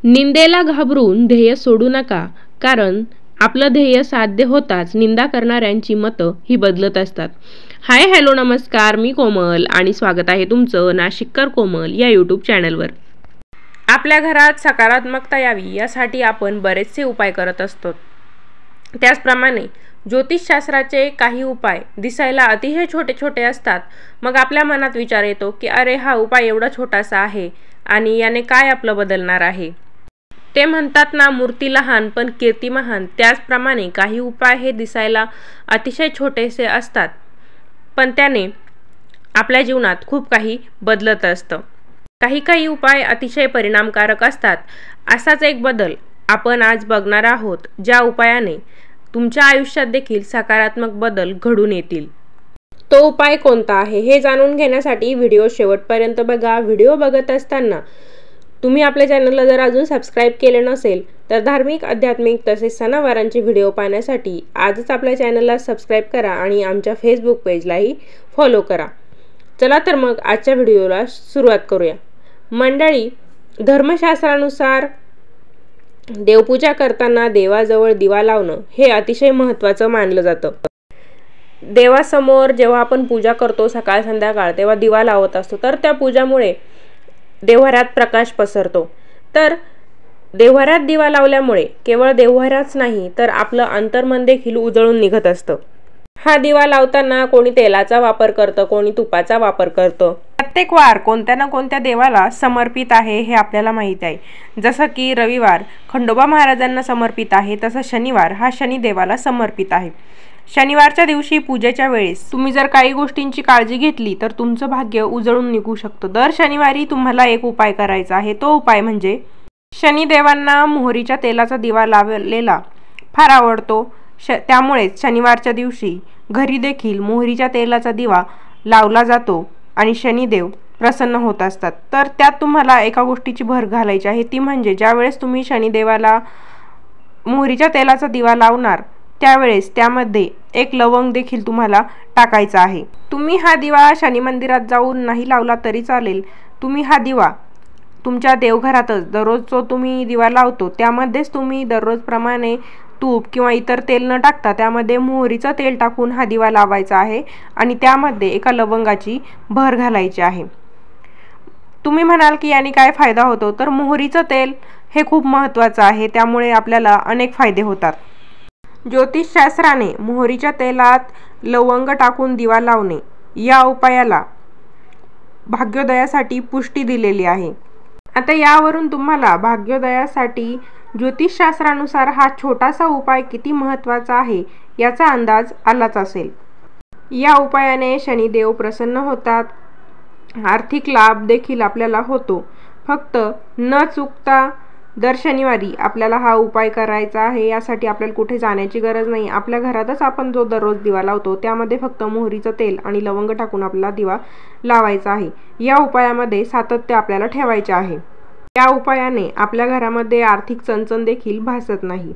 निंदेला घाबरून ध्येय सोडू नका, कारण आपलं ध्येय साध्य होताच निंदा करणाऱ्यांची मतं ही बदलत असतात. हाय हॅलो नमस्कार, मी कोमल आणि स्वागत आहे तुमचं नाशिककर कोमल या यूट्यूब चॅनलवर. आपल्या घरात सकारात्मकता यावी यासाठी आपण बरेचसे उपाय करत असतो. त्याचप्रमाणे ज्योतिषशास्त्राचे काही उपाय दिसायला अतिशय छोटे छोटे असतात. मग आपल्या मनात विचार येतो की अरे, हा उपाय एवढा छोटासा आहे आणि याने काय आपलं बदलणार आहे. ते म्हणतात ना, मूर्ती लहान पण कीर्ती महान. त्याचप्रमाणे काही उपाय हे दिसायला अतिशय छोटेसे असतात, पण त्याने आपल्या जीवनात खूप काही बदलत असतं. काही उपाय अतिशय परिणामकारक असतात. असाच एक बदल आपण आज बघणार आहोत, ज्या उपायाने तुमच्या आयुष्यात देखील सकारात्मक बदल घडून येतील. तो उपाय कोणता आहे हे जाणून घेण्यासाठी व्हिडिओ शेवटपर्यंत बघा. व्हिडिओ बघत असताना तुम्ही आपल्या चॅनलला जर अजून सबस्क्राईब केले नसेल तर धार्मिक, आध्यात्मिक तसेच सणावारांचे व्हिडिओ पाहण्यासाठी आजच आपल्या चॅनलला सबस्क्राईब करा आणि आमच्या फेसबुक पेजलाही फॉलो करा. चला तर मग आजच्या व्हिडिओला सुरुवात करूया. मंडळी, धर्मशास्त्रानुसार देवपूजा करताना देवाजवळ दिवा लावणं हे अतिशय महत्त्वाचं मानलं जातं. देवासमोर जेव्हा आपण पूजा करतो सकाळ संध्याकाळ, तेव्हा दिवा लावत असतो, तर त्या पूजामुळे देवघरात प्रकाश पसरतो. तर देवघरात दिवा लावल्यामुळे केवळ देवघराच नाही तर आपलं अंतर्मन देखील उजळून निघत असतं. हा दिवा लावताना कोणी तेलाचा वापर करतं, कोणी तुपाचा वापर करतं. प्रत्येक वार कोणत्या ना कोणत्या देवाला समर्पित आहे हे आपल्याला माहीत आहे. जसं की रविवार खंडोबा महाराजांना समर्पित आहे, तसं शनिवार हा शनिदेवाला समर्पित आहे. शनिवारच्या दिवशी पूजेच्या वेळेस तुम्ही जर काही गोष्टींची काळजी घेतली तर तुमचं भाग्य उजळून निघू शकतं. दर शनिवारी तुम्हाला एक उपाय करायचा आहे. तो उपाय म्हणजे शनिदेवांना मोहरीच्या तेलाचा दिवा लावलेला फार आवडतो. त्यामुळेच शनिवारच्या दिवशी घरी देखील मोहरीच्या तेलाचा दिवा लावला जातो आणि शनिदेव प्रसन्न होत असतात. तर त्यात तुम्हाला एका गोष्टीची भर घालायची आहे, ती म्हणजे ज्यावेळेस तुम्ही शनिदेवाला मोहरीच्या तेलाचा दिवा लावणार त्यावेळेस त्यामध्ये एक लवंग देखील तुम्हाला टाकायचा आहे. तुम्ही हा दिवा शनी मंदिरात जाऊन नाही लावला तरी चालेल. तुम्ही हा दिवा तुमच्या देवघरातच दररोज जो तुम्ही दिवा लावतो त्यामध्येच तुम्ही दररोजप्रमाणे तूप किंवा इतर तेल न टाकता त्यामध्ये मोहरीचं तेल टाकून हा दिवा लावायचा आहे आणि त्यामध्ये एका लवंगाची भर घालायची आहे. तुम्ही म्हणाल की याने काय फायदा होतो, तर मोहरीचं तेल हे खूप महत्त्वाचं आहे, त्यामुळे आपल्याला अनेक फायदे होतात. ज्योतिषशास्त्राने मोहरीच्या तेलात लवंग टाकून दिवा लावणे या उपायाला भाग्योदयासाठी पुष्टी दिलेली आहे. आता यावरून तुम्हाला भाग्योदयासाठी ज्योतिषशास्त्रानुसार हा छोटासा उपाय किती महत्त्वाचा आहे याचा अंदाज आलाच असेल. या उपायाने शनिदेव प्रसन्न होतात, आर्थिक लाभ देखील आपल्याला होतो. फक्त न चुकता दर शनिवारी आपल्याला हा उपाय करायचा आहे. यासाठी आपल्याला कुठे जाण्याची गरज नाही. आपल्या घरातच आपण जो दररोज दिवा लावतो त्यामध्ये फक्त मोहरीचं तेल आणि लवंग टाकून आपल्याला दिवा लावायचा आहे. या उपायामध्ये सातत्य आपल्याला ठेवायचे आहे. या उपायाने आपल्या घरामध्ये आर्थिक चणचण देखील भासत नाही.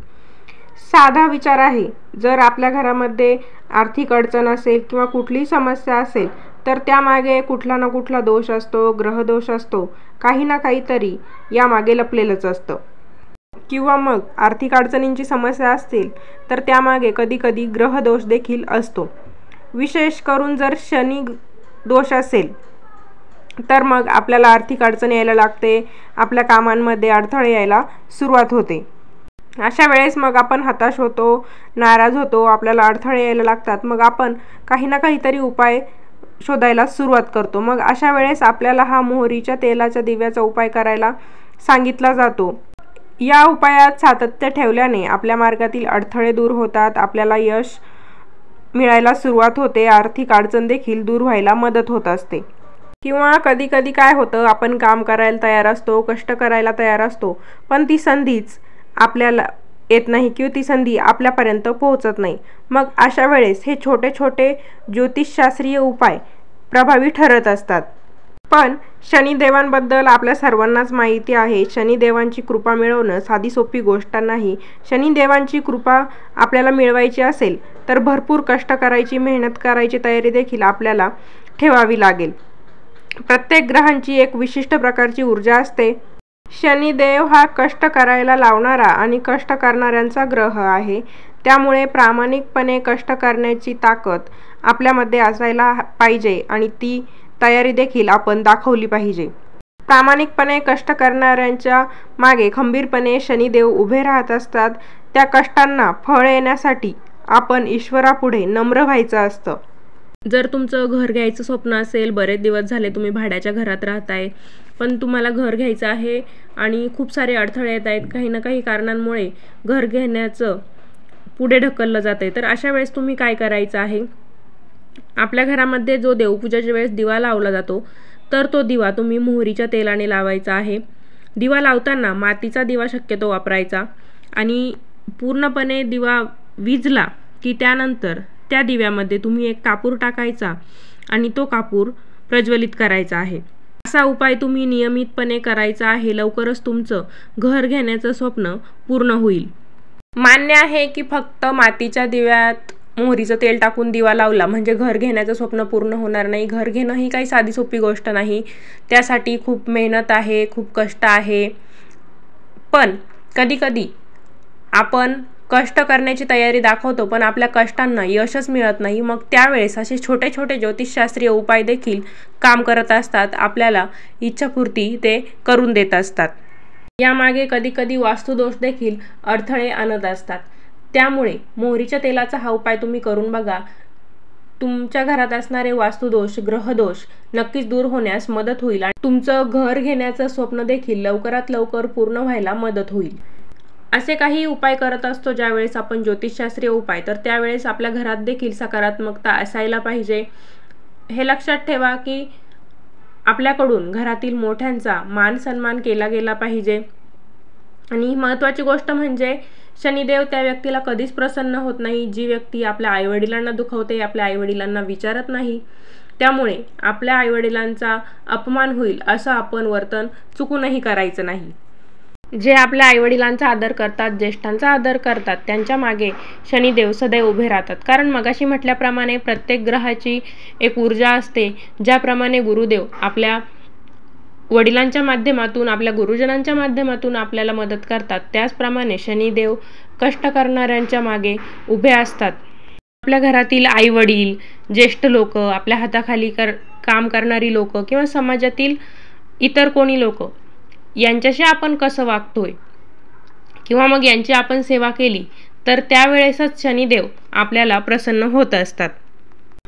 साधा विचार आहे, जर आपल्या घरामध्ये आर्थिक अडचण असेल किंवा कुठलीही समस्या असेल तर त्यामागे कुठला ना कुठला दोष असतो, ग्रहदोष असतो, काही ना काहीतरी यामागे लपलेलंच असतं. किंवा मग आर्थिक अडचणींची समस्या असतील तर त्यामागे कधी ग्रहदोष देखील असतो. विशेष करून जर शनी दोष असेल तर मग आपल्याला आर्थिक अडचण यायला लागते, आपल्या कामांमध्ये अडथळे यायला सुरुवात होते. अशा वेळेस मग आपण हताश होतो, नाराज होतो, आपल्याला अडथळे यायला लागतात. मग आपण काही ना काहीतरी उपाय शोधायला सुरुवात करतो. मग अशा वेळेस आपल्याला हा मोहरीच्या तेलाच्या दिव्याचा उपाय करायला सांगितला जातो. या उपायात सातत्य ठेवल्याने आपल्या मार्गातील अडथळे दूर होतात, आपल्याला यश मिळायला सुरुवात होते, आर्थिक अडचण देखील दूर व्हायला मदत होत असते. किंवा कधी काय होतं, आपण काम करायला तयार असतो, कष्ट करायला तयार असतो, पण ती संधीच आपल्याला येत नाही किंवा ती संधी आपल्यापर्यंत पोहोचत नाही. मग अशा वेळेस हे छोटे छोटे ज्योतिषशास्त्रीय उपाय प्रभावी ठरत असतात. पण शनिदेवांबद्दल आपल्या सर्वांनाच माहिती आहे. शनिदेवांची कृपा मिळवणं साधी सोपी गोष्ट नाही. शनिदेवांची कृपा आपल्याला मिळवायची असेल तर भरपूर कष्ट करायची, मेहनत करायची तयारी देखील आपल्याला ठेवावी लागेल. प्रत्येक ग्रहांची एक विशिष्ट प्रकारची ऊर्जा असते. शनिदेव हा कष्ट करायला लावणारा आणि कष्ट करणाऱ्यांचा ग्रह आहे. त्यामुळे प्रामाणिकपणे कष्ट करण्याची ताकद आपल्यामध्ये असायला पाहिजे आणि ती तयारी देखील आपण दाखवली पाहिजे. प्रामाणिकपणे कष्ट करणाऱ्यांच्या मागे खंबीरपणे शनिदेव उभे राहत असतात. त्या कष्टांना फळ येण्यासाठी आपण ईश्वरापुढे नम्र व्हायचं असतं. जर तुमचं घर घ्यायचं स्वप्न असेल, बरेच दिवस झाले तुम्ही भाड्याच्या घरात राहताय, पण तुम्हाला घर घ्यायचं आहे आणि खूप सारे अडथळे येत आहेत, काही ना काही कारणांमुळे घर घेण्याचं पुढे ढकललं जाते, तर अशा वेळेस तुम्ही काय करायचं आहे? आपल्या घरामध्ये जो देवपूजाच्या वेळेस दिवा लावला जातो, तर तो दिवा तुम्ही मोहरीच्या तेलाने लावायचा आहे. दिवा लावताना मातीचा दिवा शक्यतो वापरायचा आणि पूर्णपणे दिवा विझला की त्यानंतर त्या दिव्यामध्ये तुम्ही एक कापूर टाकायचा आणि तो कापूर प्रज्वलित करायचा आहे. असा उपाय तुम्ही नियमितपणे करायचा आहे. लवकरच तुमचं घर घेण्याचं स्वप्न पूर्ण होईल. मान्य आहे की फक्त मातीच्या दिव्यात मोहरीचं तेल टाकून दिवा लावला म्हणजे घर घेण्याचं स्वप्न पूर्ण होणार नाही. घर घेणं ही काही साधी सोपी गोष्ट नाही. त्यासाठी खूप मेहनत आहे, खूप कष्ट आहे. पण कधीकधी आपण कष्ट करण्याची तयारी दाखवतो पण आपल्या कष्टांना यशच मिळत नाही. मग त्यावेळेस असे छोटे छोटे ज्योतिषशास्त्रीय उपाय देखील काम करत असतात. आपल्याला इच्छापूर्ती ते करून देत असतात. यामागे कधीकधी वास्तुदोष देखील अडथळे आणत असतात. त्यामुळे मोहरीच्या तेलाचा हा उपाय तुम्ही करून बघा. तुमच्या घरात असणारे वास्तुदोष, ग्रहदोष नक्कीच दूर होण्यास मदत होईल आणि तुमचं घर घेण्याचं स्वप्न देखील लवकरात लवकर पूर्ण व्हायला मदत होईल. असे काही उपाय करत असतो ज्यावेळेस आपण ज्योतिषशास्त्रीय उपाय, तर त्यावेळेस आपल्या घरात देखील सकारात्मकता असायला पाहिजे. हे लक्षात ठेवा की आपल्याकडून घरातील मोठ्यांचा मान सन्मान केला गेला पाहिजे. आणि महत्त्वाची गोष्ट म्हणजे शनिदेव त्या व्यक्तीला कधीच प्रसन्न होत नाही जी व्यक्ती आपल्या आईवडिलांना दुखवते, आपल्या आईवडिलांना विचारत नाही. त्यामुळे आपल्या आईवडिलांचा अपमान होईल असं आपण वर्तन चुकूनही करायचं नाही. जे आपल्या आईवडिलांचा आदर करतात, ज्येष्ठांचा आदर करतात, त्यांच्या मागे शनिदेव सदैव उभे राहतात. कारण मगाशी म्हटल्याप्रमाणे प्रत्येक ग्रहाची एक ऊर्जा असते. ज्याप्रमाणे गुरुदेव आपल्या वडिलांच्या माध्यमातून, आपल्या गुरुजनांच्या माध्यमातून आपल्याला मदत करतात, त्याचप्रमाणे शनिदेव कष्ट करणाऱ्यांच्या मागे उभे असतात. आपल्या घरातील आईवडील, ज्येष्ठ लोक, आपल्या हाताखाली काम करणारी लोक किंवा समाजातील इतर कोणी लोक यांच्याशी आपण कसं वागतोय किंवा मग यांची आपण सेवा केली तर त्यावेळेसच शनिदेव आपल्याला प्रसन्न होत असतात.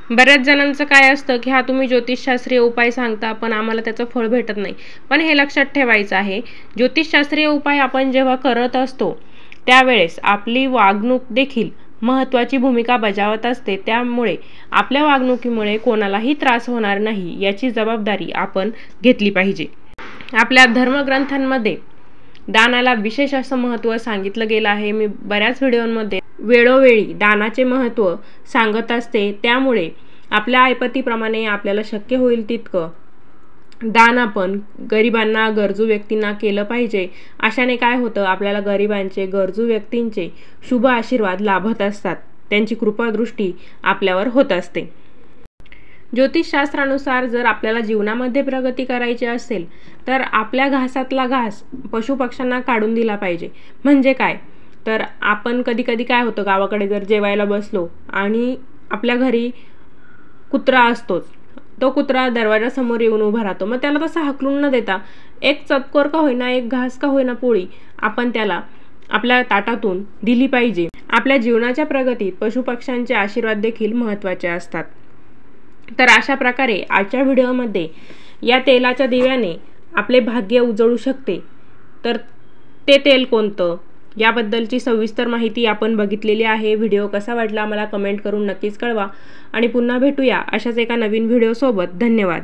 बऱ्याच जणांचं काय असतं की हा तुम्ही ज्योतिषशास्त्रीय उपाय सांगता पण आम्हाला त्याचं फळ भेटत नाही. पण हे लक्षात ठेवायचं आहे, ज्योतिषशास्त्रीय उपाय आपण जेव्हा करत असतो त्यावेळेस आपली वागणूक देखील महत्त्वाची भूमिका बजावत असते. त्यामुळे आपल्या वागणुकीमुळे कोणालाही त्रास होणार नाही याची जबाबदारी आपण घेतली पाहिजे. आपल्या धर्मग्रंथांमध्ये दानाला विशेष असं महत्त्व सांगितलं गेलं आहे. मी बऱ्याच व्हिडिओमध्ये वेळोवेळी दानाचे महत्त्व सांगत असते. त्यामुळे आपल्या ऐपतीप्रमाणे आपल्याला शक्य होईल तितकं दान आपण गरिबांना, गरजू व्यक्तींना केलं पाहिजे. अशाने काय होतं, आपल्याला गरिबांचे, गरजू व्यक्तींचे शुभ आशीर्वाद लाभत असतात. त्यांची कृपादृष्टी आपल्यावर होत असते. ज्योतिषशास्त्रानुसार जर आपल्याला जीवनामध्ये प्रगती करायची असेल तर आपल्या घासातला घास पशुपक्ष्यांना काढून दिला पाहिजे. म्हणजे काय, तर आपण कधी काय होतं, गावाकडे जर जेवायला बसलो आणि आपल्या घरी कुत्रा असतोच, तो कुत्रा दरवाजासमोर येऊन उभा राहतो. मग त्याला तसं हाकलून न देता एक चतकोर का होईना, एक घास का होईना पोळी आपण त्याला आपल्या ताटातून दिली पाहिजे. आपल्या जीवनाच्या प्रगतीत पशुपक्ष्यांचे आशीर्वाद देखील महत्त्वाचे असतात. तर अशा प्रकारे आजच्या व्हिडिओमध्ये या तेलाच्या दिव्याने आपले भाग्य उजळू शकते. तर ते तेल कोणतं याबद्दलची सविस्तर माहिती आपण बघितलेली आहे. व्हिडिओ कसा वाटला मला कमेंट करून नक्कीच कळवा आणि पुन्हा भेटूया अशाच एका नवीन व्हिडिओसोबत. धन्यवाद.